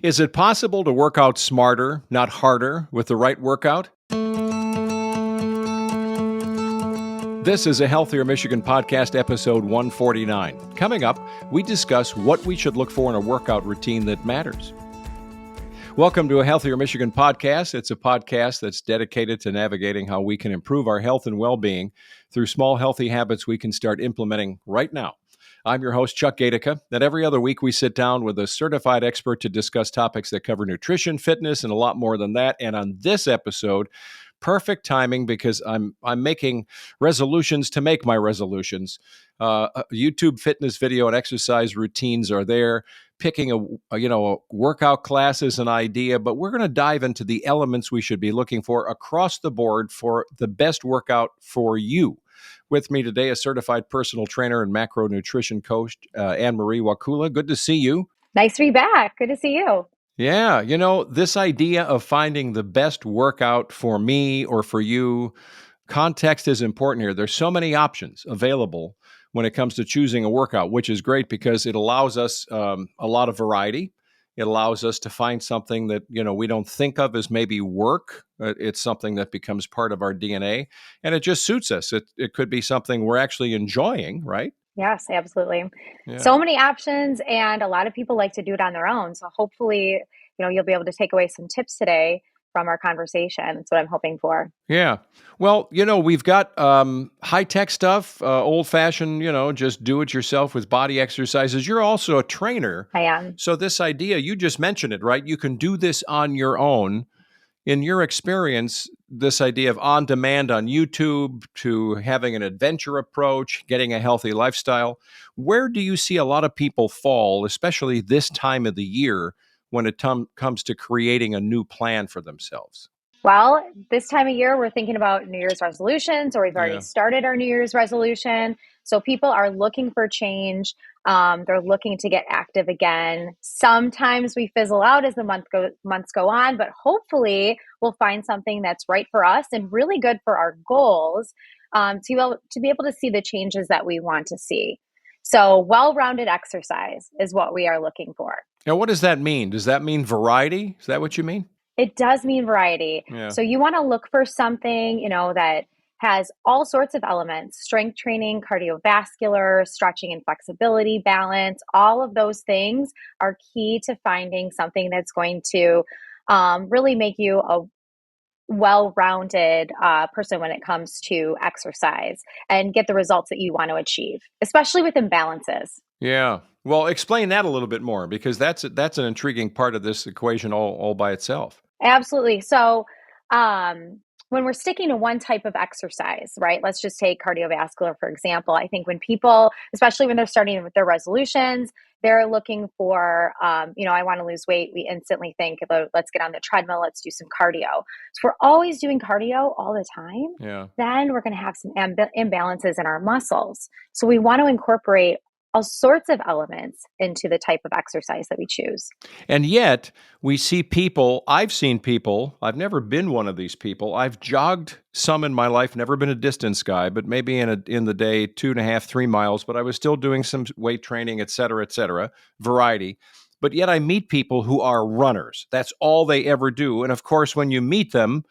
Is it possible to work out smarter, not harder, with the right workout? This is a Healthier Michigan podcast, episode 149. Coming up, we discuss what we should look for in a workout routine that matters. Welcome to a Healthier Michigan podcast. It's a podcast that's dedicated to navigating how we can improve our health and well-being through small, healthy habits we can start implementing right now. I'm your host, Chuck Gatica, and every other week we sit down with a certified expert to discuss topics that cover nutrition, fitness, and a lot more than that. And on this episode, perfect timing because I'm making resolutions to make my resolutions. YouTube fitness video and exercise routines are there. Picking a workout class is an idea, but we're going to dive into the elements we should be looking for across the board for the best workout for you. With me today, a certified personal trainer and macronutrition coach, Anne-Marie Wakula. Good to see you. Nice to be back. Good to see you. Yeah, this idea of finding the best workout for me or for you, context is important here. There's so many options available when it comes to choosing a workout, which is great because it allows us a lot of variety. It allows us to find something that, we don't think of as maybe work. It's something that becomes part of our DNA, and it just suits us. It could be something we're actually enjoying, right? Yes, absolutely. Yeah. So many options, and a lot of people like to do it on their own. So hopefully, you'll be able to take away some tips today from our conversation. That's what I'm hoping for. Yeah. Well, we've got high-tech stuff, old-fashioned, just do it yourself with body exercises. You're also a trainer. I am. So this idea, you just mentioned it, right? You can do this on your own. In your experience, this idea of on demand on YouTube to having an adventure approach, getting a healthy lifestyle, where do you see a lot of people fall, especially this time of the year when it comes to creating a new plan for themselves? Well, this time of year, we're thinking about New Year's resolutions, or we've already started our New Year's resolution. So people are looking for change. They're looking to get active again. Sometimes we fizzle out as the months go on, but hopefully we'll find something that's right for us and really good for our goals, to be able to see the changes that we want to see. So well-rounded exercise is what we are looking for. Now, what does that mean? Does that mean variety? Is that what you mean? It does mean variety. Yeah. So you want to look for something, that has all sorts of elements: strength training, cardiovascular, stretching and flexibility, balance. All of those things are key to finding something that's going to really make you a well-rounded person when it comes to exercise and get the results that you want to achieve, especially with imbalances. Yeah. Well, explain that a little bit more because that's an intriguing part of this equation all by itself. Absolutely. So, when we're sticking to one type of exercise, right? Let's just take cardiovascular, for example. I think when people, especially when they're starting with their resolutions, they're looking for, I want to lose weight. We instantly think about, let's get on the treadmill, let's do some cardio. So, we're always doing cardio all the time. Yeah. Then we're going to have some imbalances in our muscles. So, we want to incorporate all sorts of elements into the type of exercise that we choose. And yet we see people, I've seen people, I've never been one of these people. I've jogged some in my life, never been a distance guy, but maybe in the day, 2.5, 3 miles, but I was still doing some weight training, et cetera, variety. But yet I meet people who are runners. That's all they ever do. And of course, when you meet them,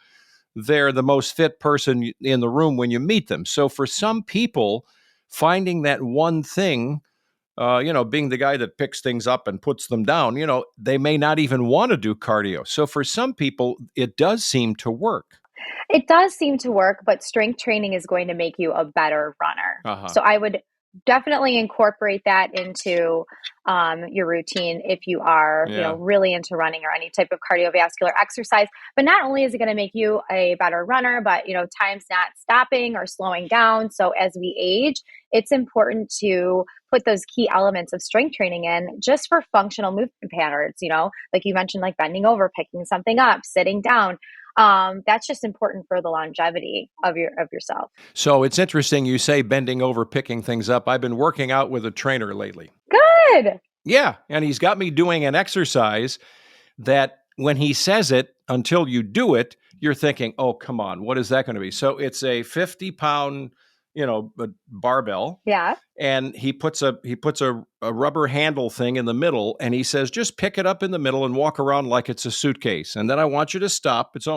they're the most fit person in the room when you meet them. So for some people, finding that one thing, being the guy that picks things up and puts them down, they may not even want to do cardio. So for some people, it does seem to work. It does seem to work, but strength training is going to make you a better runner. Uh-huh. So I would definitely incorporate that into your routine if you are, really into running or any type of cardiovascular exercise. But not only is it going to make you a better runner, but, time's not stopping or slowing down. So as we age, it's important to put those key elements of strength training in just for functional movement patterns, like you mentioned, like bending over, picking something up, sitting down. That's just important for the longevity of yourself. So it's interesting you say bending over, picking things up. I've been working out with a trainer lately. Good. Yeah. And he's got me doing an exercise that when he says it, until you do it, you're thinking, oh, come on, what is that going to be? So it's a 50-pound, a barbell. Yeah. And he puts a rubber handle thing in the middle, and he says, just pick it up in the middle and walk around like it's a suitcase. And then I want you to stop. It's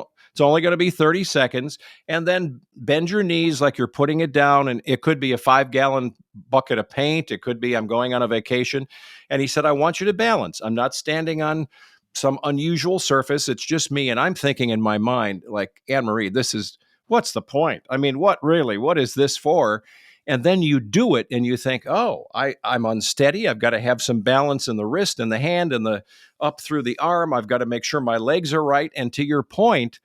only going to be 30 seconds. And then bend your knees like you're putting it down. And it could be a 5-gallon bucket of paint. It could be I'm going on a vacation. And he said, I want you to balance. I'm not standing on some unusual surface. It's just me. And I'm thinking in my mind, like, Anne-Marie, what's the point? I mean, what is this for? And then you do it and you think, oh, I'm unsteady. I've got to have some balance in the wrist and the hand and the up through the arm. I've got to make sure my legs are right. And to your point,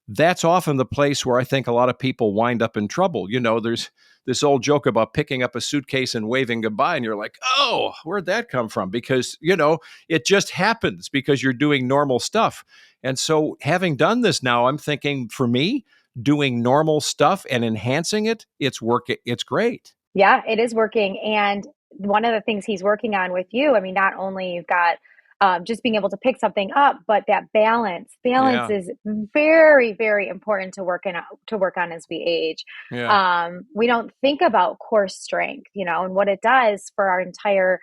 that's often the place where I think a lot of people wind up in trouble. There's this old joke about picking up a suitcase and waving goodbye. And you're like, oh, where'd that come from? Because, it just happens because you're doing normal stuff. And so having done this now, I'm thinking for me, doing normal stuff and enhancing it, it's great. Yeah, it is working. And one of the things he's working on with you, I mean, not only you've got just being able to pick something up, but that balance is very, very important to work on as we age. Yeah. We don't think about core strength, and what it does for our entire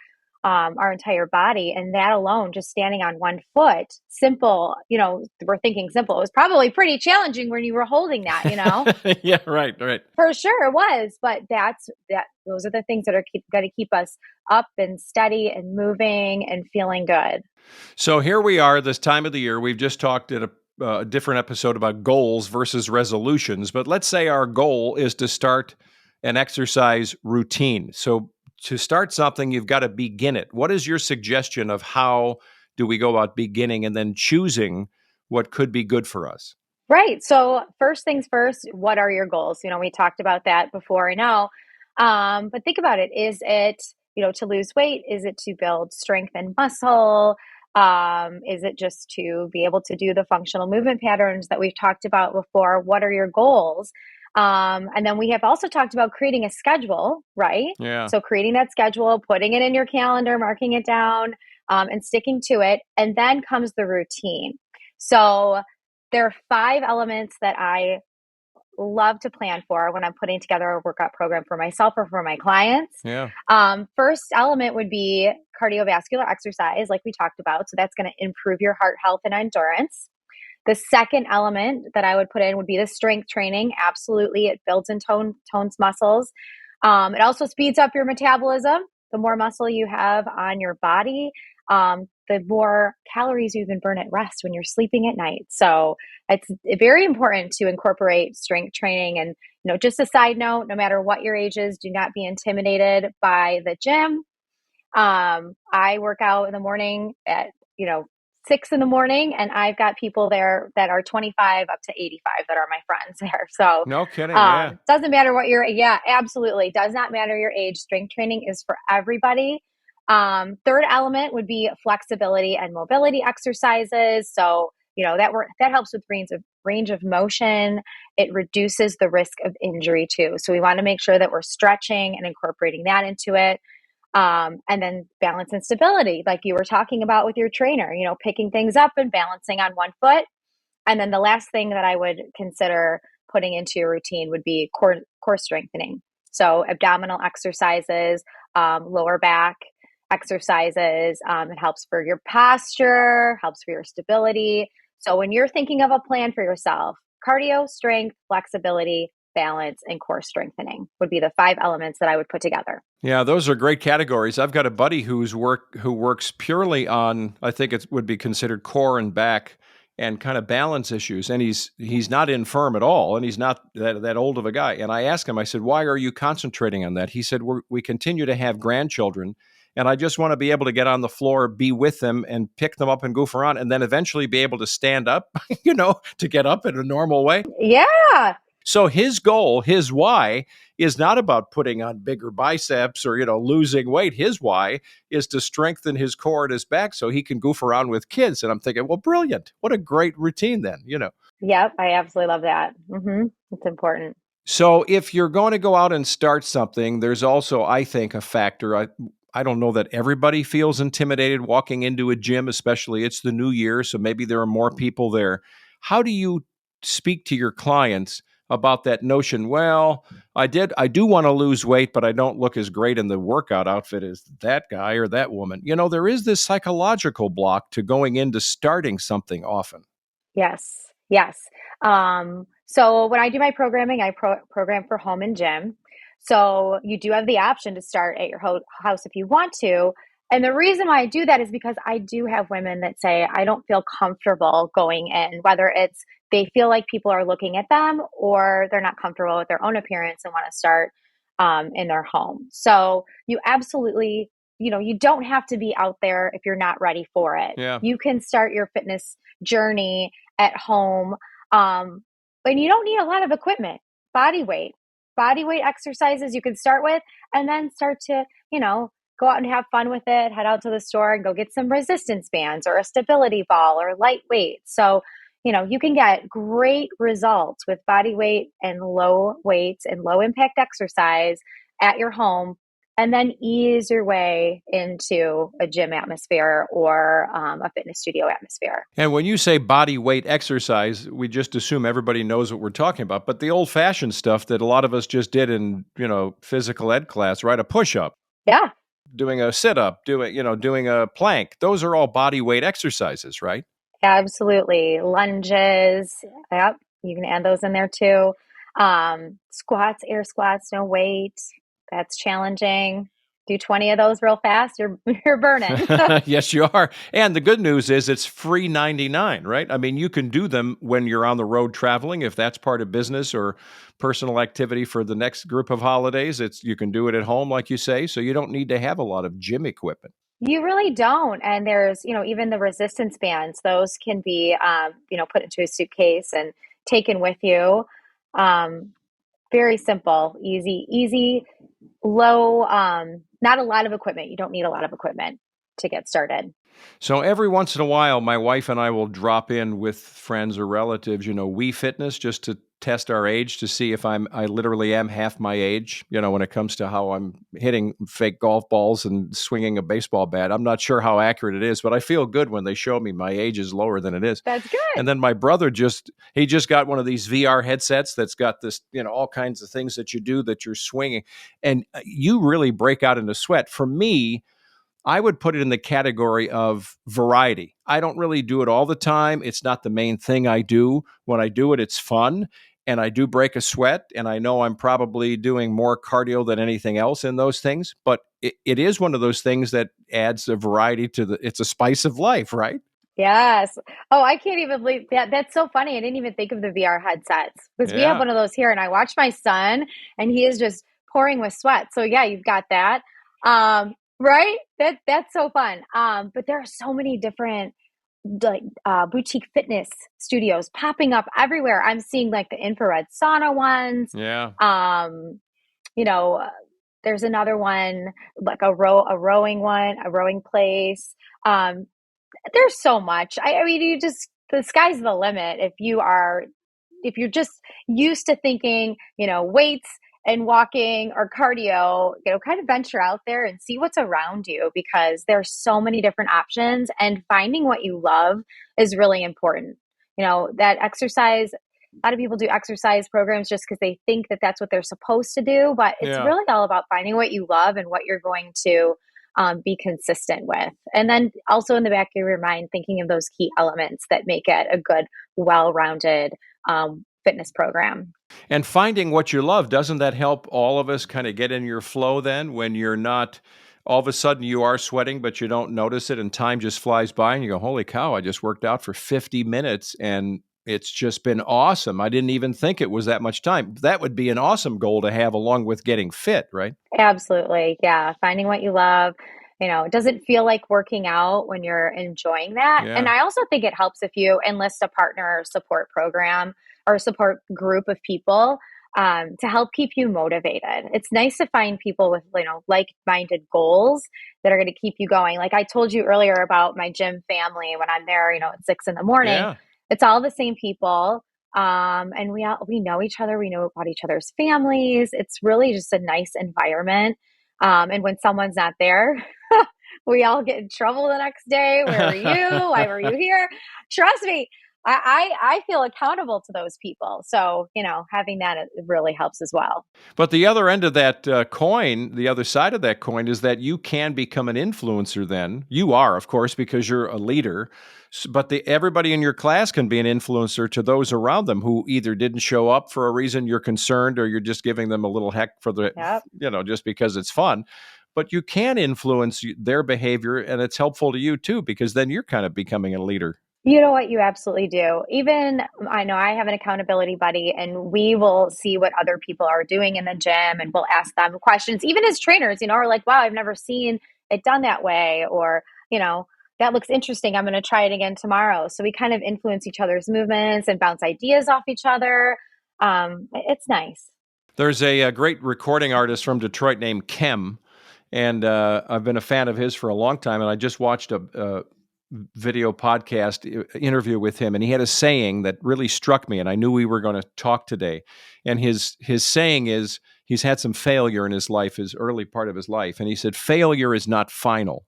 body. And that alone, just standing on one foot, simple, we're thinking simple. It was probably pretty challenging when you were holding that, Yeah, right. For sure it was, but those are the things that are going to keep us up and steady and moving and feeling good. So here we are this time of the year. We've just talked at a different episode about goals versus resolutions, but let's say our goal is to start an exercise routine. So to start something, you've got to begin it. What is your suggestion of how do we go about beginning and then choosing what could be good for us? Right. So first things first, what are your goals? We talked about that before, I know. But think about it. Is it, to lose weight? Is it to build strength and muscle? Is it just to be able to do the functional movement patterns that we've talked about before? What are your goals? And then we have also talked about creating a schedule, right? Yeah. So creating that schedule, putting it in your calendar, marking it down, and sticking to it. And then comes the routine. So there are 5 elements that I love to plan for when I'm putting together a workout program for myself or for my clients. Yeah. First element would be cardiovascular exercise, like we talked about. So that's going to improve your heart health and endurance. The second element that I would put in would be the strength training. Absolutely. It builds and tones muscles. It also speeds up your metabolism. The more muscle you have on your body, the more calories you can burn at rest when you're sleeping at night. So it's very important to incorporate strength training. And, just a side note, no matter what your age is, do not be intimidated by the gym. I work out in the morning at, 6 in the morning, and I've got people there that are 25 up to 85 that are my friends there. So no kidding. Yeah. Doesn't matter what absolutely. Does not matter your age. Strength training is for everybody. Third element would be flexibility and mobility exercises. So, that helps with range of motion. It reduces the risk of injury too. So we want to make sure that we're stretching and incorporating that into it. And then balance and stability, like you were talking about with your trainer, picking things up and balancing on one foot. And then the last thing that I would consider putting into your routine would be core strengthening. So abdominal exercises, lower back exercises. It helps for your posture, helps for your stability. So when you're thinking of a plan for yourself, cardio, strength, flexibility, balance, and core strengthening would be the 5 elements that I would put together. Yeah, those are great categories. I've got a buddy who works purely on, I think it would be considered core and back and kind of balance issues. And he's not infirm at all, and he's not that old of a guy. And I asked him, I said, why are you concentrating on that? He said, we continue to have grandchildren, and I just want to be able to get on the floor, be with them, and pick them up and goof around, and then eventually be able to stand up, to get up in a normal way. Yeah. So his goal, his why, is not about putting on bigger biceps or, losing weight. His why is to strengthen his core and his back so he can goof around with kids. And I'm thinking, well, brilliant. What a great routine then, Yep, I absolutely love that. It's important. So if you're going to go out and start something, there's also, I think, a factor. I don't know that everybody feels intimidated walking into a gym, especially it's the new year, so maybe there are more people there. How do you speak to your clients about that notion, well, I do want to lose weight, but I don't look as great in the workout outfit as that guy or that woman. There is this psychological block to going into starting something often. Yes. Yes. So when I do my programming, I program for home and gym. So you do have the option to start at your house if you want to. And the reason why I do that is because I do have women that say, I don't feel comfortable going in, whether it's they feel like people are looking at them or they're not comfortable with their own appearance and want to start in their home. So you absolutely, you don't have to be out there if you're not ready for it. Yeah. You can start your fitness journey at home. And you don't need a lot of equipment. Body weight exercises you can start with, and then start to, go out and have fun with it. Head out to the store and go get some resistance bands or a stability ball or light weight. So, you can get great results with body weight and low weights and low impact exercise at your home, and then ease your way into a gym atmosphere or a fitness studio atmosphere. And when you say body weight exercise, we just assume everybody knows what we're talking about. But the old-fashioned stuff that a lot of us just did in, physical ed class, right? A push-up. Yeah. Doing a sit-up, doing a plank. Those are all body weight exercises, right? Absolutely. Lunges. Yep. You can add those in there too. Squats, air squats, no weight. That's challenging. Do 20 of those real fast, you're burning. Yes, you are. And the good news is it's free 99, right? I mean, you can do them when you're on the road traveling, if that's part of business or personal activity for the next group of holidays. You can do it at home, like you say, so you don't need to have a lot of gym equipment. You really don't. And there's, even the resistance bands, those can be, put into a suitcase and taken with you. Very simple, easy, low, not a lot of equipment. You don't need a lot of equipment to get started. So every once in a while, my wife and I will drop in with friends or relatives, Wii Fitness, just to test our age to see if I literally am half my age, when it comes to how I'm hitting fake golf balls and swinging a baseball bat. I'm not sure how accurate it is, but I feel good when they show me my age is lower than it is. That's good. And then my brother just got one of these VR headsets that's got this, all kinds of things that you do that you're swinging, and you really break out into sweat. For me, I would put it in the category of variety. I don't really do it all the time. It's not the main thing I do. When I do it, it's fun, and I do break a sweat, and I know I'm probably doing more cardio than anything else in those things, but it is one of those things that adds a variety to it's a spice of life, right? Yes. Oh, I can't even believe that. That's so funny. I didn't even think of the VR headsets because we have one of those here, and I watch my son, and he is just pouring with sweat. So yeah, you've got that. Right? That's so fun. But there are so many different boutique fitness studios popping up everywhere. I'm seeing like the infrared sauna ones. Yeah. There's another one like a rowing place. There's so much. I mean, the sky's the limit if you're just used to thinking, weights and walking or cardio, kind of venture out there and see what's around you because there's so many different options, and finding what you love is really important. That exercise, a lot of people do exercise programs just because they think that that's what they're supposed to do, but it's really all about finding what you love and what you're going to be consistent with. And then also in the back of your mind, thinking of those key elements that make it a good, well-rounded fitness program. And finding what you love, doesn't that help all of us kind of get in your flow then when you're not, all of a sudden you are sweating, but you don't notice it and time just flies by and you go, holy cow, I just worked out for 50 minutes and it's just been awesome. I didn't even think it was that much time. That would be an awesome goal to have along with getting fit, right? Absolutely. Yeah. Finding what you love. It doesn't feel like working out when you're enjoying that. Yeah. And I also think it helps if you enlist a partner support program or support group of people to help keep you motivated. It's nice to find people with, like-minded goals that are going to keep you going. Like I told you earlier about my gym family when I'm there, at 6 a.m. Yeah. It's all the same people. And we know each other. We know about each other's families. It's really just a nice environment. And when someone's not there, we all get in trouble the next day. Where were you? Why were you here? Trust me, I feel accountable to those people. So, having that, it really helps as well. But the other end of that coin, the other side of that coin is that you can become an influencer then. You are, of course, because you're a leader. But everybody in your class can be an influencer to those around them who either didn't show up for a reason you're concerned, or you're just giving them a little heck for Yep. just because it's fun. But you can influence their behavior, and it's helpful to you too, because then you're kind of becoming a leader. You know what? You absolutely do. Even I know I have an accountability buddy, and we will see what other people are doing in the gym and we'll ask them questions, even as trainers, we're like, wow, I've never seen it done that way. Or, that looks interesting. I'm going to try it again tomorrow. So we kind of influence each other's movements and bounce ideas off each other. It's nice. There's a great recording artist from Detroit named Kem, and I've been a fan of his for a long time. And I just watched a video podcast interview with him, and he had a saying that really struck me, and I knew we were going to talk today. And his saying is, he's had some failure in his life, his early part of his life, and he said, failure is not final.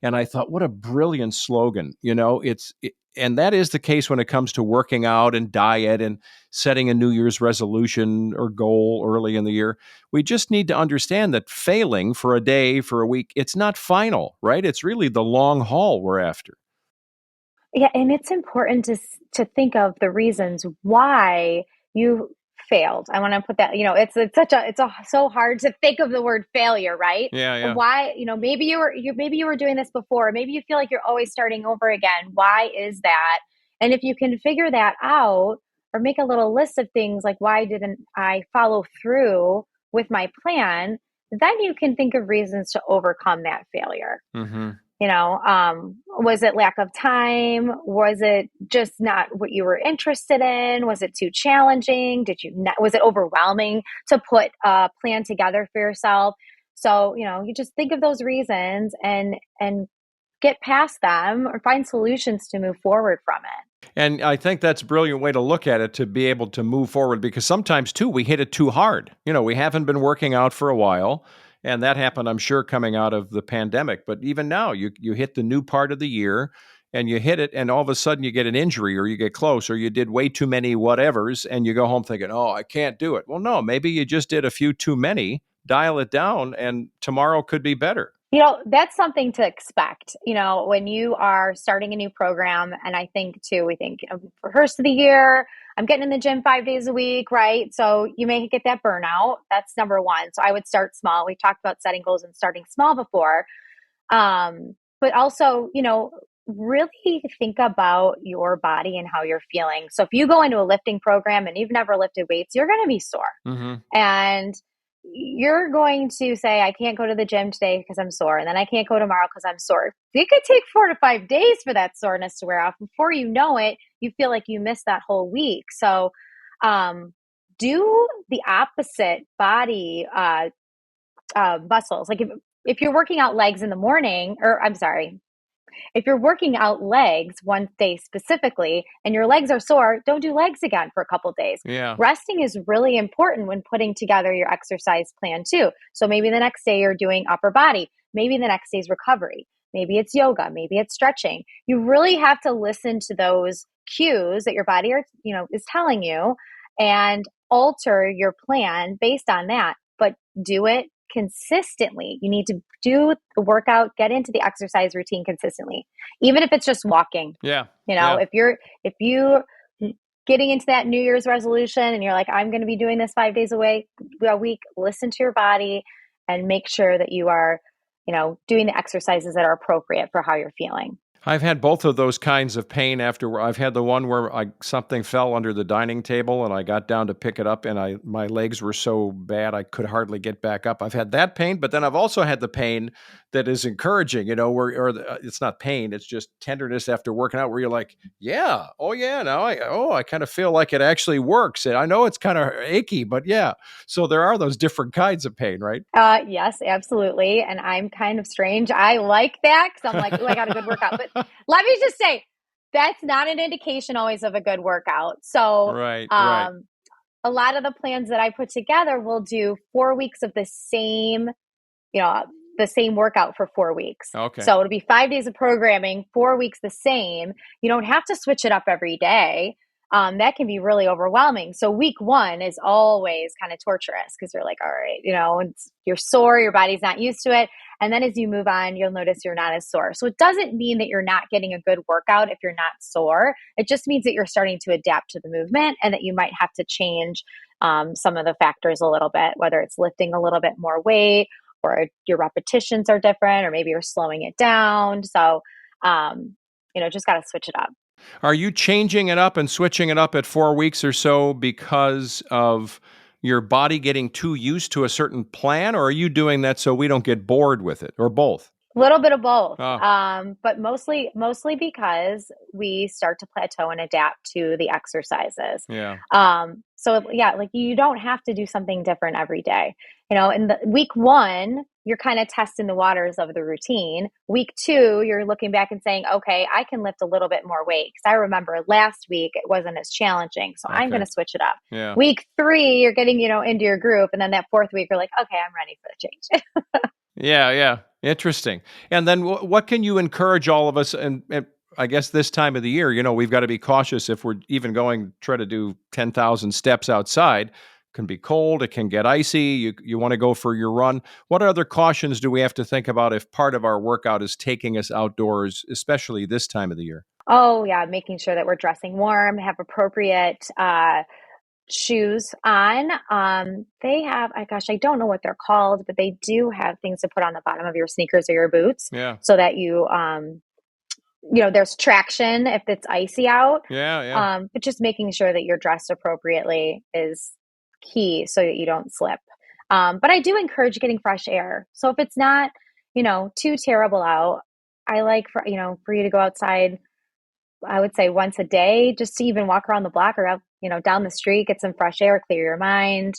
And I thought, what a brilliant slogan. And that is the case when it comes to working out and diet and setting a New Year's resolution or goal early in the year. We just need to understand that failing for a day, for a week, it's not final, right? It's really the long haul we're after. Yeah, and it's important to think of the reasons why you failed. I want to put that, it's so hard to think of the word failure, right? Yeah. Why, maybe you were doing this before, maybe you feel like you're always starting over again. Why is that? And if you can figure that out, or make a little list of things like, why didn't I follow through with my plan? Then you can think of reasons to overcome that failure. Mm-hmm. Was it lack of time? Was it just not what you were interested in? Was it too challenging? Was it overwhelming to put a plan together for yourself? So, you just think of those reasons and get past them, or find solutions to move forward from it. And I think that's a brilliant way to look at it, to be able to move forward, because sometimes too, we hit it too hard. We haven't been working out for a while. And that happened, I'm sure, coming out of the pandemic. But even now, you hit the new part of the year and you hit it, and all of a sudden you get an injury, or you get close, or you did way too many whatevers, and you go home thinking, oh, I can't do it. Well, no, maybe you just did a few too many. Dial it down, and tomorrow could be better. That's something to expect, when you are starting a new program. And I think too, we think, for first of the year, I'm getting in the gym 5 days a week, right? So you may get that burnout. That's number one. So I would start small. We talked about setting goals and starting small before. But also, really think about your body and how you're feeling. So if you go into a lifting program and you've never lifted weights, you're going to be sore. Mm-hmm. And you're going to say, I can't go to the gym today because I'm sore. And then I can't go tomorrow because I'm sore. It could take 4 to 5 days for that soreness to wear off. Before you know it, you feel like you missed that whole week. So do the opposite body muscles. Like if you're working out legs in the morning, if you're working out legs one day specifically and your legs are sore, don't do legs again for a couple days. Yeah. Resting is really important when putting together your exercise plan too. So maybe the next day you're doing upper body. Maybe the next day's recovery. Maybe it's yoga. Maybe it's stretching. You really have to listen to those cues that your body is telling you, and alter your plan based on that. But do it consistently. You need to do the workout, get into the exercise routine consistently, even if it's just walking. Yeah. If you're getting into that New Year's resolution and you're like, I'm going to be doing this 5 days a week, listen to your body and make sure that you are, doing the exercises that are appropriate for how you're feeling. I've had both of those kinds of pain after. I've had the one where something fell under the dining table and I got down to pick it up and my legs were so bad I could hardly get back up. I've had that pain, but then I've also had the pain that is encouraging, it's not pain, it's just tenderness after working out, where you're like, yeah, oh yeah, now I kind of feel like it actually works. And I know it's kind of achy, but yeah. So there are those different kinds of pain, right? Yes, absolutely. And I'm kind of strange. I like that because I'm like, oh, I got a good workout. But let me just say, that's not an indication always of a good workout. So right. A lot of the plans that I put together will do 4 weeks of the the same workout for 4 weeks. Okay. So it'll be 5 days of programming, 4 weeks the same. You don't have to switch it up every day. That can be really overwhelming. So week 1 is always kind of torturous because you're like, all right, you're sore, your body's not used to it. And then as you move on, you'll notice you're not as sore. So it doesn't mean that you're not getting a good workout if you're not sore. It just means that you're starting to adapt to the movement and that you might have to change some of the factors a little bit, whether it's lifting a little bit more weight or your repetitions are different, or maybe you're slowing it down. So, just got to switch it up. Are you changing it up and switching it up at 4 weeks or so because of your body getting too used to a certain plan, or are you doing that so we don't get bored with it, or both? A little bit of both, Oh. but mostly because we start to plateau and adapt to the exercises. Yeah. So yeah, like you don't have to do something different every day. In the week 1, you're kind of testing the waters of the routine. Week 2, you're looking back and saying, okay, I can lift a little bit more weight because I remember last week it wasn't as challenging, so I'm going to switch it up. Yeah. Week 3, you're getting into your groove, and then that 4th week, you're like, okay, I'm ready for the change. Yeah. Interesting. And then what can you encourage all of us? And I guess this time of the year, we've got to be cautious if we're even try to do 10,000 steps outside. It can be cold. It can get icy. You want to go for your run. What other cautions do we have to think about if part of our workout is taking us outdoors, especially this time of the year? Oh, yeah. Making sure that we're dressing warm, have appropriate shoes on. They have, I don't know what they're called, but they do have things to put on the bottom of your sneakers or your boots, so that you there's traction if it's icy out. Yeah. But just making sure that you're dressed appropriately is key so that you don't slip. But I do encourage getting fresh air. So if it's not too terrible out, I like for you to go outside, I would say once a day, just to even walk around the block or out, down the street, get some fresh air, clear your mind.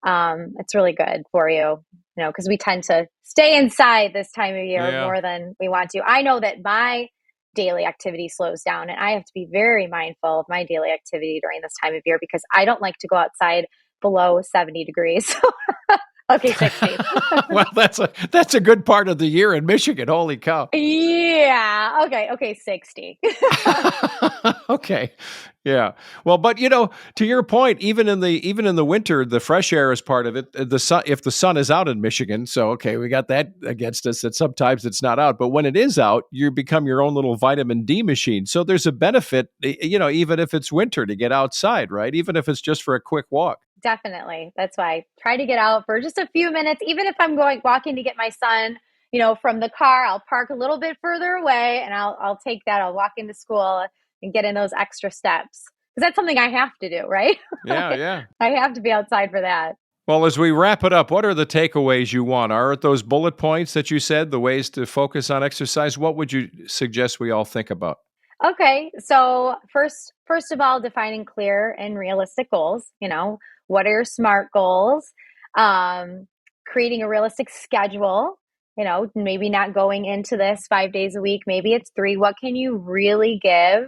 It's really good for you, because we tend to stay inside this time of year more than we want to. I know that my daily activity slows down, and I have to be very mindful of my daily activity during this time of year because I don't like to go outside below 70 degrees. Okay, 60. Well, that's a good part of the year in Michigan. Holy cow. Yeah. Okay, 60. Okay. Yeah. Well, but to your point, even in the winter, the fresh air is part of it. The sun, if the sun is out in Michigan, so okay, we got that against us that sometimes it's not out, but when it is out, you become your own little vitamin D machine. So there's a benefit, even if it's winter, to get outside, right? Even if it's just for a quick walk. Definitely. That's why I try to get out for just a few minutes, even if I'm walking to get my son, from the car. I'll park a little bit further away and I'll take that. I'll walk into school and get in those extra steps because that's something I have to do, right? Yeah. I have to be outside for that. Well, as we wrap it up, what are the takeaways you want? Are it those bullet points that you said, the ways to focus on exercise? What would you suggest we all think about? Okay, so first of all, defining clear and realistic goals. What are your SMART goals? Creating a realistic schedule. Maybe not going into this 5 days a week. Maybe it's 3. What can you really give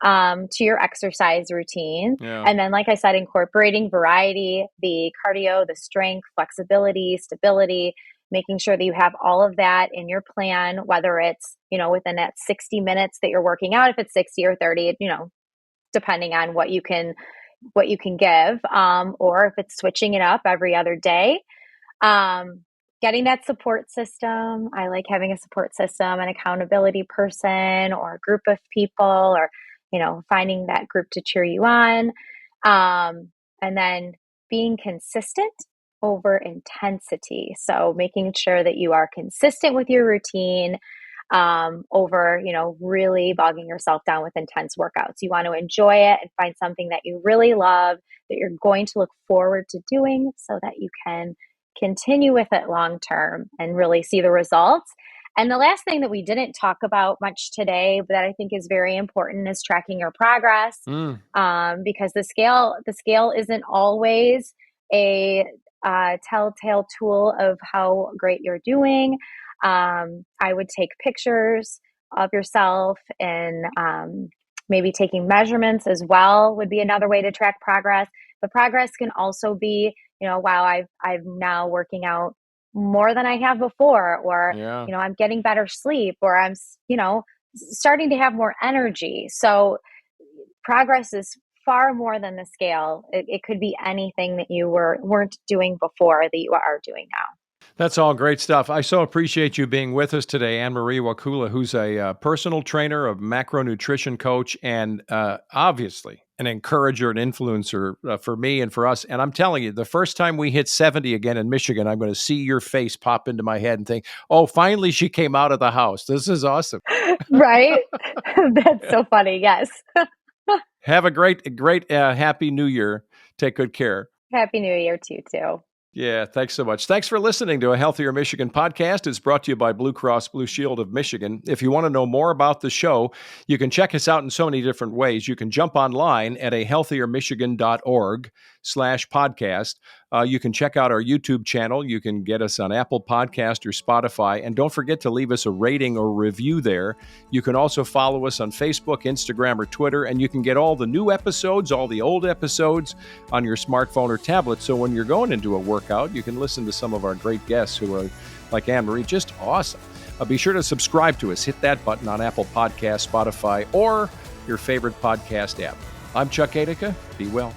to your exercise routine? Yeah. And then, like I said, incorporating variety, the cardio, the strength, flexibility, stability, making sure that you have all of that in your plan, whether it's, within that 60 minutes that you're working out, if it's 60 or 30, depending on what you can give, or if it's switching it up every other day. Getting that support system. I like having a support system, an accountability person or a group of people, or, finding that group to cheer you on. And then being consistent over intensity. So making sure that you are consistent with your routine, over, really bogging yourself down with intense workouts. You want to enjoy it and find something that you really love, that you're going to look forward to doing so that you can continue with it long term and really see the results. And the last thing that we didn't talk about much today, but that I think is very important, is tracking your progress. Because the scale isn't always a telltale tool of how great you're doing. I would take pictures of yourself, and maybe taking measurements as well would be another way to track progress. But progress can also be, while I'm now working out more than I have before, or, Yeah. I'm getting better sleep, or I'm, starting to have more energy. So progress is far more than the scale. It could be anything that you weren't doing before that you are doing now. That's all great stuff. I so appreciate you being with us today, Anne-Marie Wakula, who's a personal trainer, a macronutrition coach, and obviously an encourager and influencer for me and for us. And I'm telling you, the first time we hit 70 again in Michigan, I'm going to see your face pop into my head and think, oh, finally she came out of the house. This is awesome. Right? That's so funny. Yes. Have a great, happy New Year. Take good care. Happy New Year to you too. Yeah, thanks so much. Thanks for listening to a Healthier Michigan podcast. It's brought to you by Blue Cross Blue Shield of Michigan. If you want to know more about the show, you can check us out in so many different ways. You can jump online at ahealthiermichigan.org/podcast. You can check out our YouTube channel. You can get us on Apple Podcast or Spotify. And don't forget to leave us a rating or review there. You can also follow us on Facebook, Instagram, or Twitter. And you can get all the new episodes, all the old episodes on your smartphone or tablet. So when you're going into a workout, you can listen to some of our great guests who are, like Anne-Marie, just awesome. Be sure to subscribe to us. Hit that button on Apple Podcasts, Spotify, or your favorite podcast app. I'm Chuck Adika. Be well.